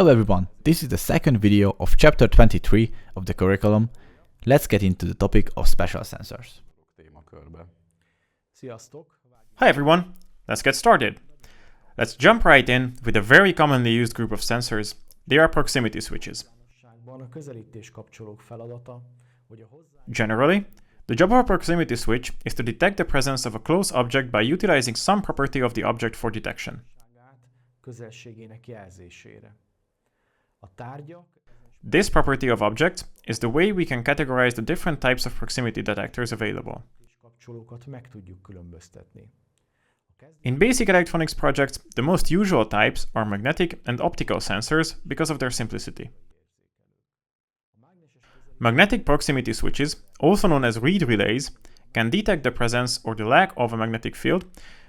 Hello everyone, this is the second video of chapter 23 of the curriculum. Let's get into the topic of special sensors. Hi everyone, let's get started. Let's jump right in with a very commonly used group of sensors. They are proximity switches. Generally, the job of a proximity switch is to detect the presence of a close object by utilizing some property of the object for detection. This property of object is the way we can categorize the different types of proximity detectors available. In basic electronics projects, the most usual types are magnetic and optical sensors because of their simplicity. Magnetic proximity switches, also known as reed relays, can detect the presence or the lack of a magnetic field,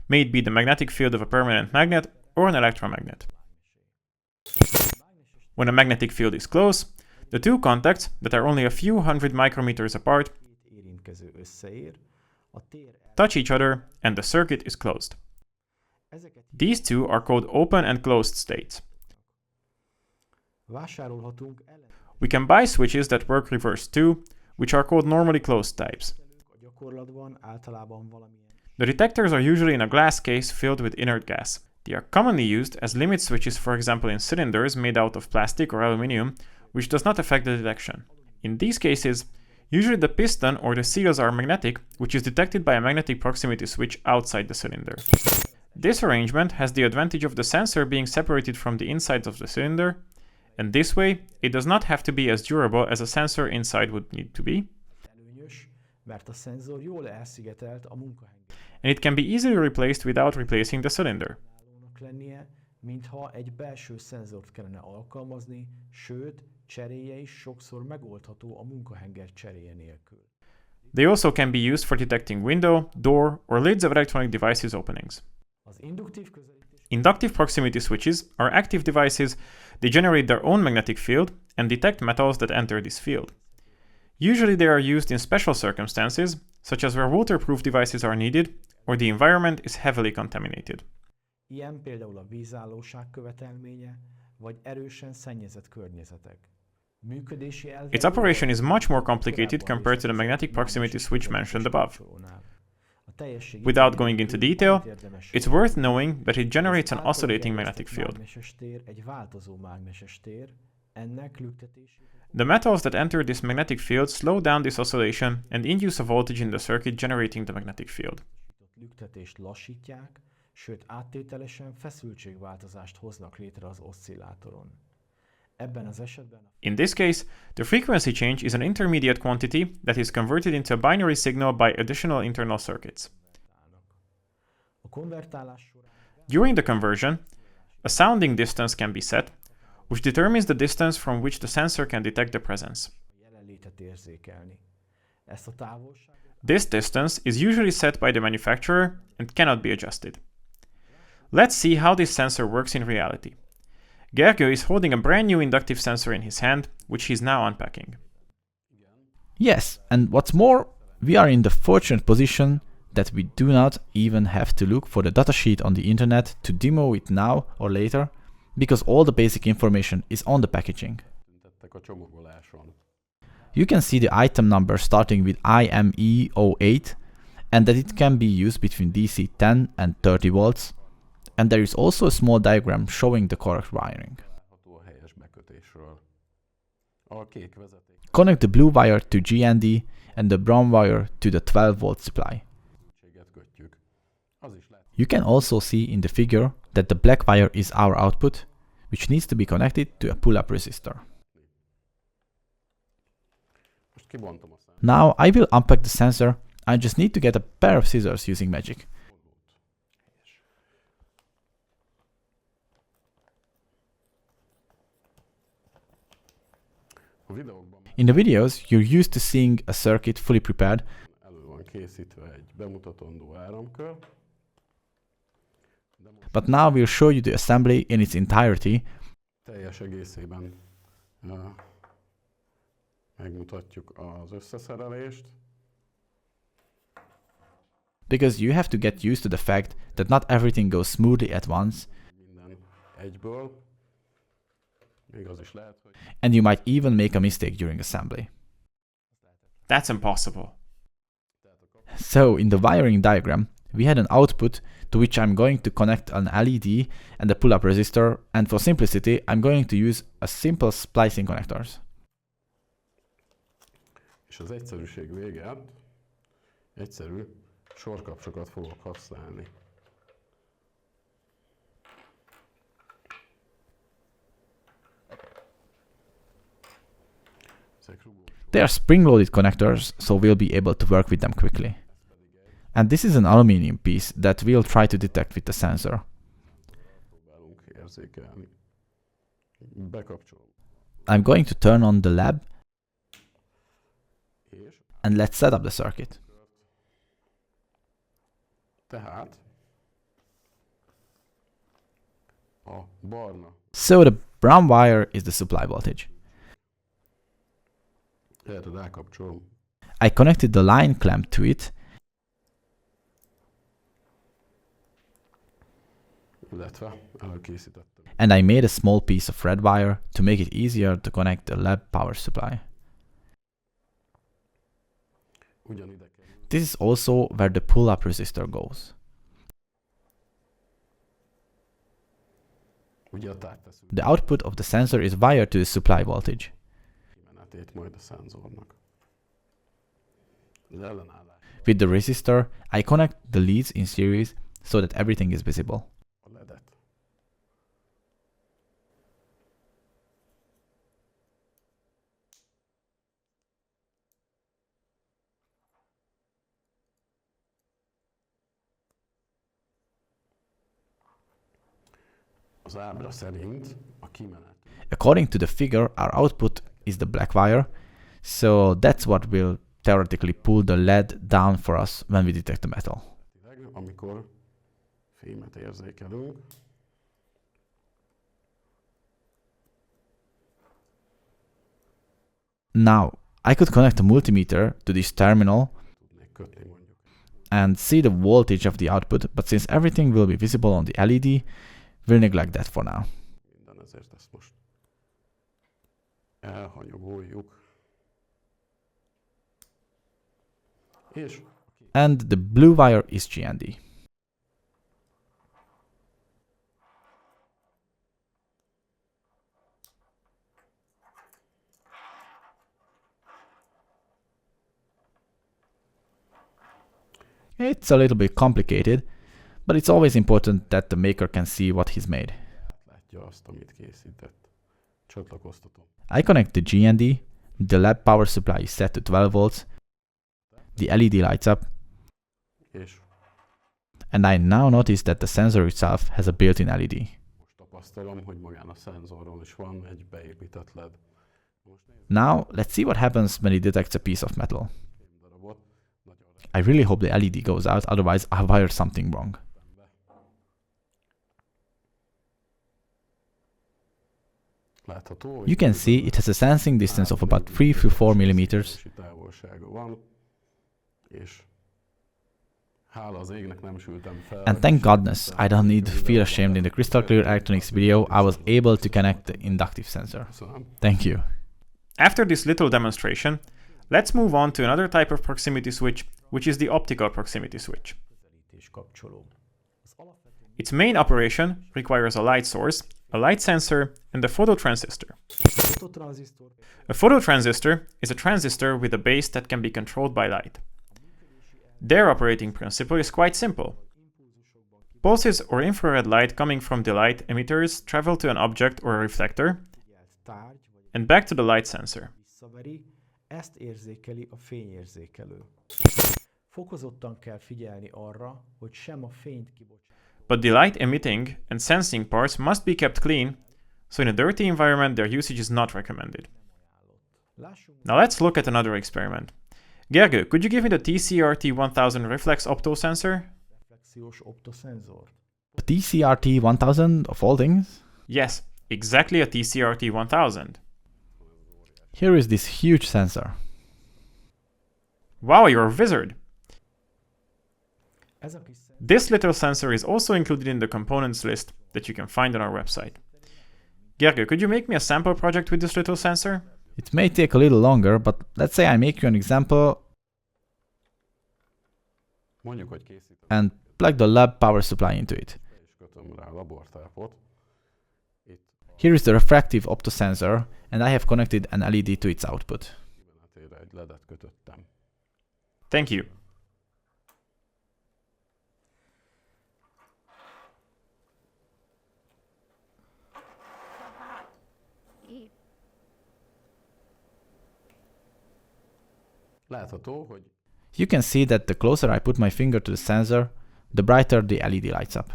may it be the magnetic field of a permanent magnet or an electromagnet. When a magnetic field is close, the two contacts that are only a few hundred micrometers apart touch each other and the circuit is closed. These two are called open and closed states. We can buy switches that work reverse too, which are called normally closed types. The detectors are usually in a glass case filled with inert gas. They are commonly used as limit switches, for example in cylinders made out of plastic or aluminium, which does not affect the detection. In these cases, usually the piston or the seals are magnetic, which is detected by a magnetic proximity switch outside the cylinder. This arrangement has the advantage of the sensor being separated from the insides of the cylinder, and this way it does not have to be as durable as a sensor inside would need to be. And it can be easily replaced without replacing the cylinder. They also can be used for detecting window, door, or lids of electronic devices openings. Inductive proximity switches are active devices. They generate their own magnetic field and detect metals that enter this field. Usually they are used in special circumstances, such as where waterproof devices are needed or the environment is heavily contaminated. Its operation is much more complicated compared to the magnetic proximity switch mentioned above. Without going into detail, it's worth knowing that it generates an oscillating magnetic field. The metals that enter this magnetic field slow down this oscillation and induce a voltage in the circuit generating the magnetic field. In this case, the frequency change is an intermediate quantity that is converted into a binary signal by additional internal circuits. During the conversion, a sounding distance can be set, which determines the distance from which the sensor can detect the presence. This distance is usually set by the manufacturer and cannot be adjusted. Let's see how this sensor works in reality. Gergő is holding a brand new inductive sensor in his hand, which he's now unpacking. Yes, and what's more, we are in the fortunate position that we do not even have to look for the datasheet on the internet to demo it now or later, because all the basic information is on the packaging. You can see the item number starting with IME08 and that it can be used between DC 10 and 30 volts. And there is also a small diagram showing the correct wiring. Connect the blue wire to GND and the brown wire to the 12 volt supply. You can also see in the figure that the black wire is our output, which needs to be connected to a pull-up resistor. Now I will unpack the sensor. I just need to get a pair of scissors using magic. In the videos, you're used to seeing a circuit fully prepared, but now we'll show you the assembly in its entirety. Because you have to get used to the fact that not everything goes smoothly at once. And you might even make a mistake during assembly. That's impossible. So in the wiring diagram, we had an output to which I'm going to connect an LED and a pull-up resistor, and for simplicity, I'm going to use a simple splicing connectors. És az egyszerűség vége, egyszerű sorkapcsokat fogok használni. They are spring-loaded connectors, so we'll be able to work with them quickly. And this is an aluminum piece that we'll try to detect with the sensor. I'm going to turn on the lab and let's set up the circuit. So the brown wire is the supply voltage. I connected the line clamp to it and I made a small piece of red wire to make it easier to connect the lab power supply. This is also where the pull-up resistor goes. The output of the sensor is wired to the supply voltage. With the resistor, I connect the leads in series so that everything is visible. According to the figure, our output is the black wire, so that's what will theoretically pull the lead down for us when we detect the metal. Now, I could connect a multimeter to this terminal and see the voltage of the output, but since everything will be visible on the LED, we'll neglect that for now. And the blue wire is GND. It's a little bit complicated, but it's always important that the maker can see what he's made. I connect the GND, the lab power supply is set to 12 volts, the LED lights up, and I now notice that the sensor itself has a built-in LED. Now, let's see what happens when it detects a piece of metal. I really hope the LED goes out, otherwise I wired something wrong. You can see it has a sensing distance of about 3 to 4 millimeters. And thank goodness I don't need to feel ashamed in the crystal clear electronics video. I was able to connect the inductive sensor. Thank you. After this little demonstration, let's move on to another type of proximity switch, which is the optical proximity switch. Its main operation requires a light source, a light sensor, and a phototransistor. A phototransistor is a transistor with a base that can be controlled by light. Their operating principle is quite simple. Pulses or infrared light coming from the light emitters travel to an object or a reflector and back to the light sensor. Ezt érzékeli a fényérzékelő. Fokozottan kell figyelni arra, hogy sem a fényt kibocsátani. But the light emitting and sensing parts must be kept clean, so in a dirty environment their usage is not recommended. Now let's look at another experiment. Gergő, could you give me the TCRT-1000 reflex optosensor? A TCRT-1000 of all things? Yes, exactly a TCRT-1000. Here is this huge sensor. Wow, you're a wizard! This little sensor is also included in the components list that you can find on our website. Gergő, could you make me a sample project with this little sensor? It may take a little longer, but let's say I make you an example Mondjuk, hogy készítem, and plug the lab power supply into it. és kötöm rá a labortápot. Itt Here is the refractive optosensor, and I have connected an LED to its output. kimenetére egy ledet kötöttem. Thank you. Látható, hogy You can see that the closer I put my finger to the sensor, the brighter the LED lights up.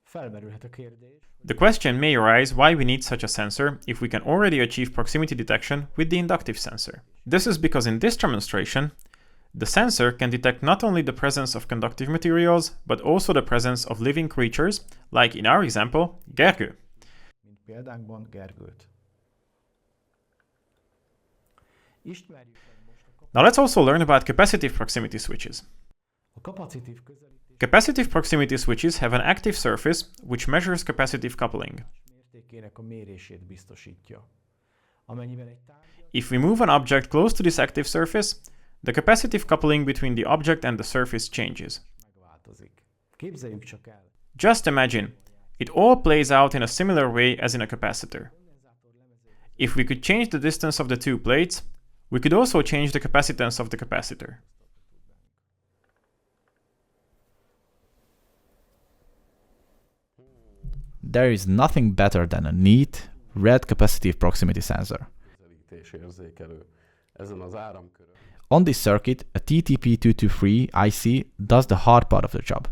Felmerülhet a kérdés, The question may arise why we need such a sensor if we can already achieve proximity detection with the inductive sensor. This is because in this demonstration, the sensor can detect not only the presence of conductive materials, but also the presence of living creatures, like in our example, Gergő. mint példánkban Gergőt. Ismerjük meg most Now let's also learn about capacitive proximity switches. a kapacitív közelítés Capacitive proximity switches have an active surface which measures capacitive coupling. mértékének a mérését biztosítja. Amennyiben egy tárgyat If we move an object close to this active surface, the capacitive coupling between the object and the surface changes. megváltozik. Képzeljük csak el, Just imagine, it all plays out in a similar way as in a capacitor. If we could change the distance of the two plates, we could also change the capacitance of the capacitor. There is nothing better than a neat, red capacitive proximity sensor. közelítés érzékelő. Ezen az áramkörön On this circuit, a TTP223 IC does the hard part of the job.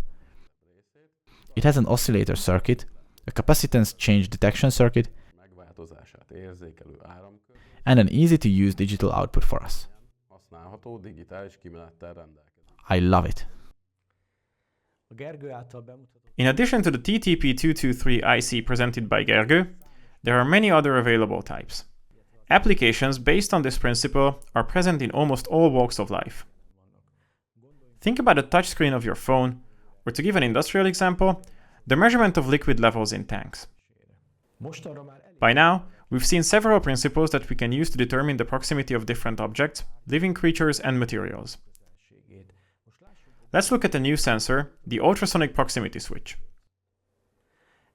It has an oscillator circuit, a capacitance change detection circuit, megváltozását érzékelő áramkör and an easy-to-use digital output for us. használható digitális kimenettel rendelkezik. I love it. a Gergő által bemutatott In addition to the TTP223 IC presented by Gergő, there are many other available types. Applications based on this principle are present in almost all walks of life. Think about the touchscreen of your phone, or to give an industrial example, the measurement of liquid levels in tanks. mostanra már elég By now, we've seen several principles that we can use to determine the proximity of different objects, living creatures, and materials. közelségét. Most lássuk, Let's look at a new sensor, the ultrasonic proximity switch.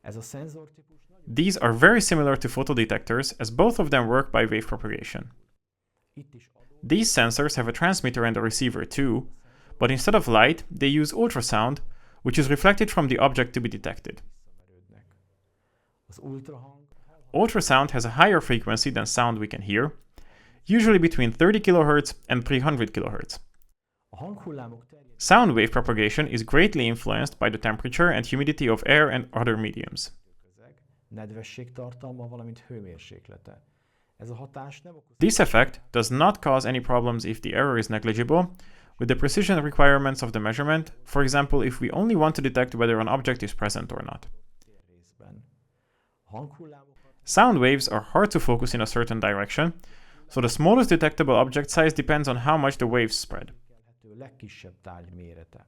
ez a szenzortípus nagyon These are very similar to photodetectors, as both of them work by wave propagation. itt is adó These sensors have a transmitter and a receiver too, but instead of light, they use ultrasound, which is reflected from the object to be detected. visszaverődnek. Az ultrahang Ultrasound has a higher frequency than sound we can hear, usually between 30 kHz and 300 kHz. a hanghullámok terjedése Sound wave propagation is greatly influenced by the temperature and humidity of air and other mediums. közeg, nedvesség tartalma, valamint hőmérséklete. Ez a hatás nem okoz This effect does not cause any problems if the error is negligible, with the precision requirements of the measurement, for example, if we only want to detect whether an object is present or not. részben. A hanghullámokat Sound waves are hard to focus in a certain direction, so the smallest detectable object size depends on how much the waves spread. kelhető legkisebb tárgy mérete.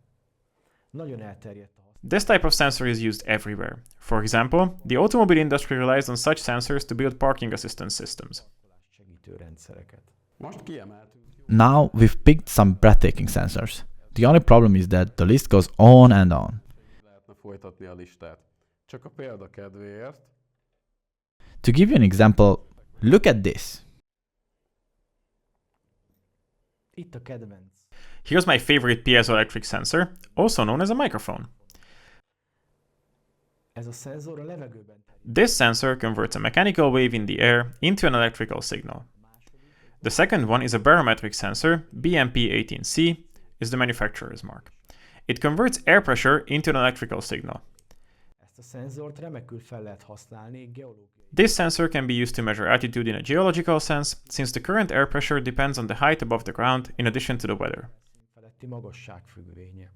Nagyon elterjedt a This type of sensor is used everywhere. For example, the automobile industry relies on such sensors to build parking assistance systems. használatos segítő rendszereket. Most kiemeltünk Now we've picked some breathtaking sensors. The only problem is that the list goes on and on. lehetne folytatni a listát. Csak a példa kedvéért To give you an example, look at this. Itt a kedvenc. Here's my favorite piezoelectric sensor, also known as a microphone. Ez a szenzor a levegőben. This sensor converts a mechanical wave in the air into an electrical signal. The second one is a barometric sensor, BMP18C is the manufacturer's mark. It converts air pressure into an electrical signal. Ezt a szenzort remekül fel lehet használni geológiai This sensor can be used to measure altitude in a geological sense, since the current air pressure depends on the height above the ground in addition to the weather. feletti magasság függvénye.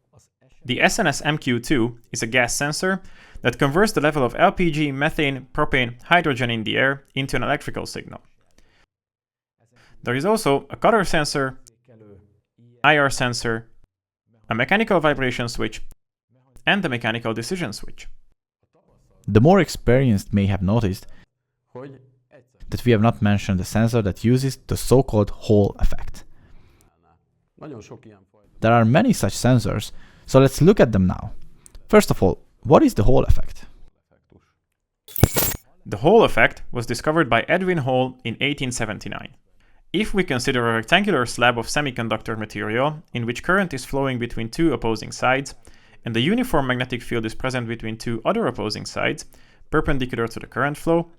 Az The SNS MQ2 is a gas sensor that converts the level of LPG, methane, propane, hydrogen in the air into an electrical signal. There is also a cutter sensor, érzékelő IR sensor, a mechanical vibration switch, and the mechanical decision switch. The more experienced may have noticed hogy egyszer that we have not mentioned the sensor that uses the so-called Hall effect. nagyon sok ilyen fajta There are many such sensors, so let's look at them now. First of all, what is the Hall effect? effektus. The Hall effect was discovered by Edwin Hall in 1879. If we consider a rectangular slab of semiconductor material in which current is flowing between two opposing sides, and the uniform magnetic field is present between two other opposing sides, perpendicular to the current flow,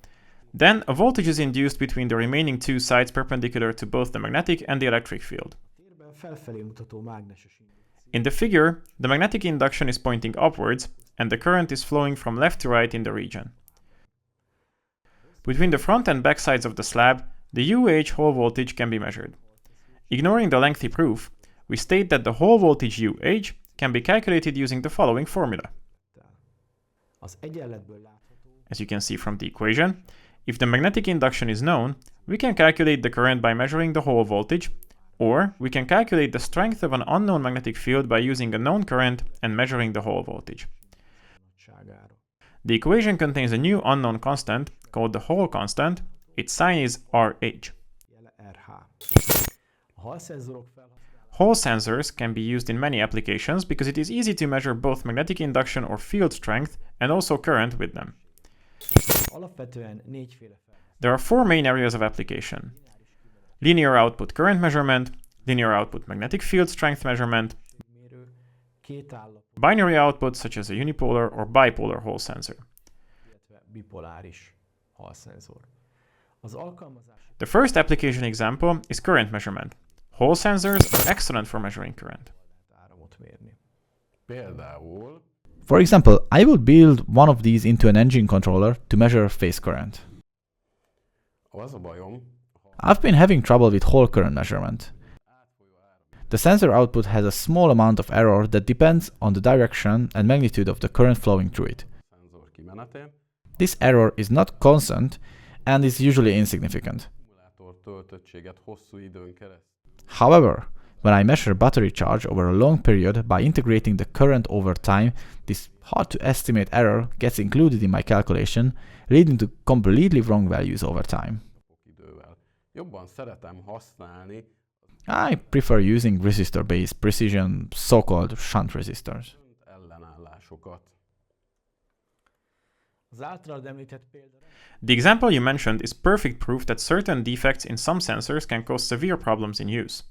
then a voltage is induced between the remaining two sides perpendicular to both the magnetic and the electric field. Térben felfelé mutató mágneses indukció. In the figure, the magnetic induction is pointing upwards, and the current is flowing from left to right in the region. Between the front and back sides of the slab, the UH Hall voltage can be measured. Ignoring the lengthy proof, we state that the Hall voltage UH can be calculated using the following formula. Az egyenletből látható, As you can see from the equation, if the magnetic induction is known, we can calculate the current by measuring the Hall voltage, or we can calculate the strength of an unknown magnetic field by using a known current and measuring the Hall voltage. nagyságára. The equation contains a new unknown constant called the Hall constant. Its sign is RH. Jele RH. A hallszenzorok felhasználása Hall sensors can be used in many applications because it is easy to measure both magnetic induction or field strength and also current with them. alapvetően négyféle fel. There are four main areas of application: linear output current measurement, linear output magnetic field strength measurement, Mérő, két állapot, binary output such as a unipolar or bipolar Hall sensor. illetve bipoláris hallszenzor. Az alkalmazás The first application example is current measurement. Hall sensors are excellent for measuring current. lehet áramot mérni. Például For example, I will build one of these into an engine controller to measure phase current. az a bajom, I've been having trouble with Hall current measurement. The sensor output has a small amount of error that depends on the direction and magnitude of the current flowing through it. a szenzor kimenetén, This error is not constant and is usually insignificant. akkumulátor töltöttséget hosszú időn keresztül. However, when I measure battery charge over a long period by integrating the current over time, this hard to estimate error gets included in my calculation, leading to completely wrong values over time. Sok idővel. Jobban szeretem használni I prefer using resistor-based precision, so-called shunt resistors. ellenállásokat. Az általad említett példa The example you mentioned is perfect proof that certain defects in some sensors can cause severe problems in use.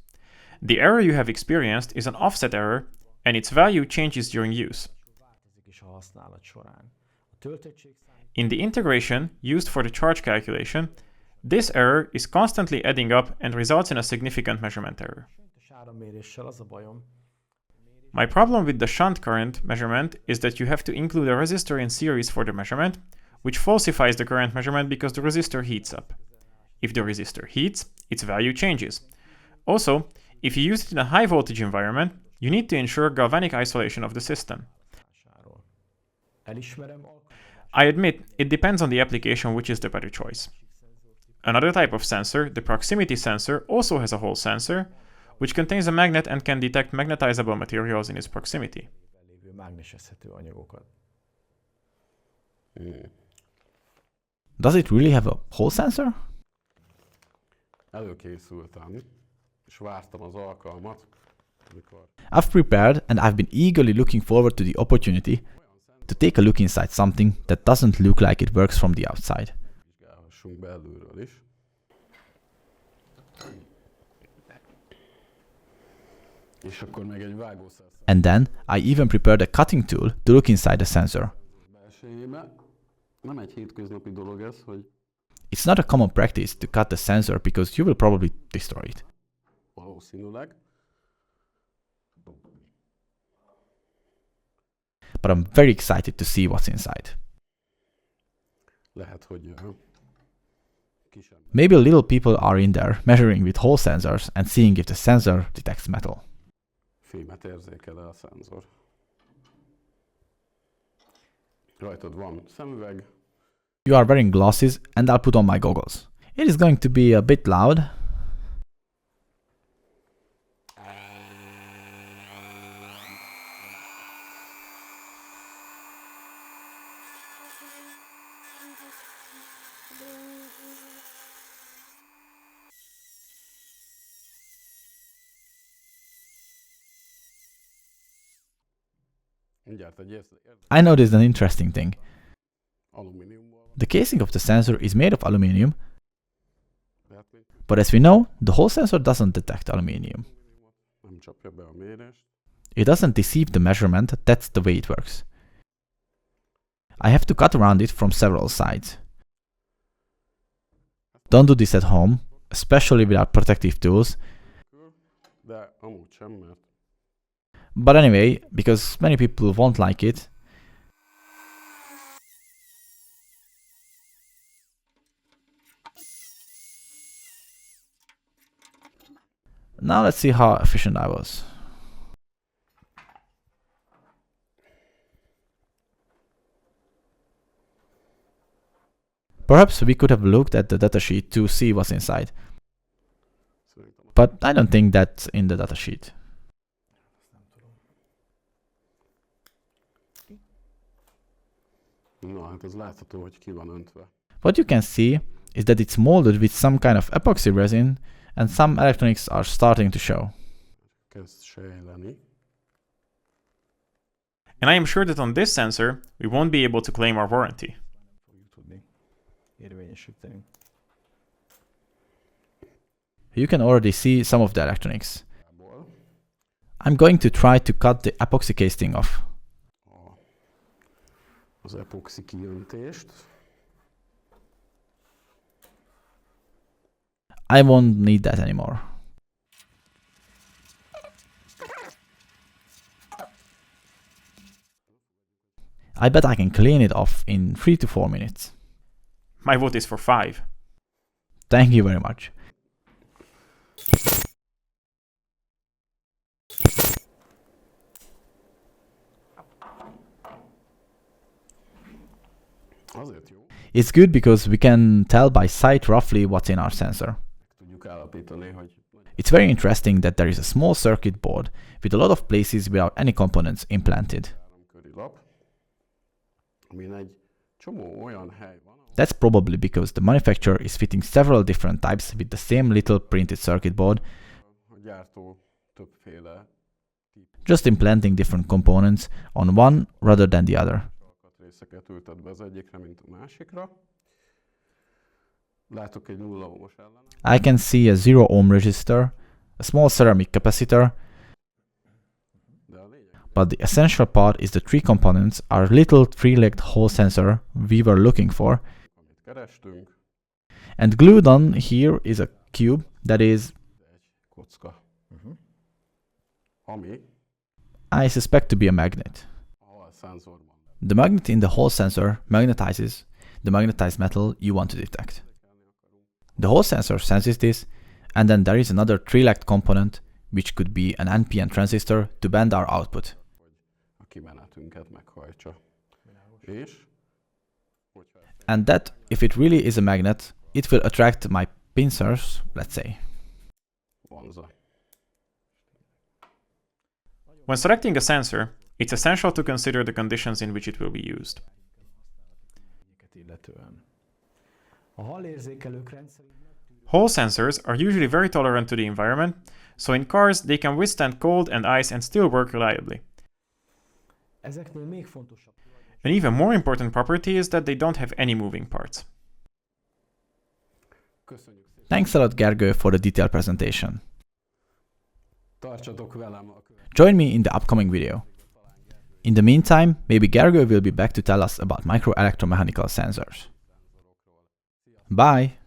The error you have experienced is an offset error, and its value changes during use. változik is a használat során. A töltöttség In the integration used for the charge calculation, this error is constantly adding up and results in a significant measurement error. számos áramméréssel az a bajom, My problem with the shunt current measurement is that you have to include a resistor in series for the measurement, which falsifies the current measurement because the resistor heats up. If the resistor heats, its value changes. Also, if you use it in a high voltage environment, you need to ensure galvanic isolation of the system. hatásáról. Elismerem alkalmazási I admit, it depends on the application which is the better choice. Another type of sensor, the proximity sensor, also has a Hall sensor, which contains a magnet and can detect magnetizable materials in its proximity. lévő mágnesezhető anyagokat. Does it really have a Hall sensor? Előkészültem, és vártam az alkalmat, amikor I've prepared and I've been eagerly looking forward to the opportunity to take a look inside something that doesn't look like it works from the outside. vizsgálhassunk belülről is. És akkor még egy vágószer And then I even prepared a cutting tool to look inside the sensor. belsejébe. Nem egy hétköznapi dolog ez, hogy It's not a common practice to cut the sensor because you will probably destroy it. valószínűleg, But I'm very excited to see what's inside. lehet, hogy kis ember. Maybe little people are in there measuring with Hall sensors and seeing if the sensor detects metal. Fémet érzékel a szenzor. Rajtad van szemüveg, You are wearing glasses and I'll put on my goggles. It is going to be a bit loud. Mindjárt egy I noticed an interesting thing. alumíniumból. The casing of the sensor is made of aluminium, Tehát még but as we know, the whole sensor doesn't detect aluminium. nem csapja be a mérést. It doesn't deceive the measurement, that's the way it works. I have to cut around it from several sides. Don't do this at home, especially without protective tools. De amúgy sem, mert But anyway, because many people won't like it, now let's see how efficient I was. Perhaps we could have looked at the datasheet to see what's inside, szerintem but I don't think that's in the datasheet. Na, hát ez látható, hogy ki van öntve. What you can see is that it's molded with some kind of epoxy resin and some electronics are starting to show. Kezd sejleni. And I am sure that on this sensor, we won't be able to claim our warranty. Fogjuk tudni érvényesíteni. You can already see some of the electronics. Ból I'm going to try to cut the epoxy casing off. az epoxi kiöntést. I won't need that anymore. I bet I can clean it off in 3 to 4 minutes. My vote is for 5. Thank you very much. Azért jó. It's good because we can tell by sight roughly what's in our sensor. Tudjuk állapítani, hogy It's very interesting that there is a small circuit board with a lot of places without any components implanted. áramköri lap, amin egy csomó olyan hely van, That's probably because the manufacturer is fitting several different types with the same little printed circuit board, a gyártó többféle just implanting different components on one rather than the other. alkatrészeket ültet be az egyikre, mint a másikra. Látok egy 0 ohmos ellen. I can see a 0 ohm resistor, a small ceramic capacitor, De a lényeg, but the essential part is the three components, our little three-legged Hall sensor we were looking for, amit kerestünk, and glued on here is a cube that is, egy kocka, ami I suspect to be a magnet. a hal szenzorban. The magnet in the Hall sensor magnetizes the magnetized metal you want to detect. The Hall sensor senses this, and then there is another three-legged component, which could be an NPN transistor to bend our output. A kimenetünket meghajtsa. És hogyha And that, if it really is a magnet, it will attract my pincers, let's say. vonza. When selecting a sensor, it's essential to consider the conditions in which it will be used. Illetően. A halérzékelők rendszerint Hall sensors are usually very tolerant to the environment, so in cars they can withstand cold and ice and still work reliably. ezeknél még fontosabb. An even more important property is that they don't have any moving parts. Köszönjük szépen. Thanks a lot, Gergő, for the detailed presentation. Tartsatok velem a Join me in the upcoming video. In the meantime, maybe Gergő will be back to tell us about microelectromechanical sensors. Bye!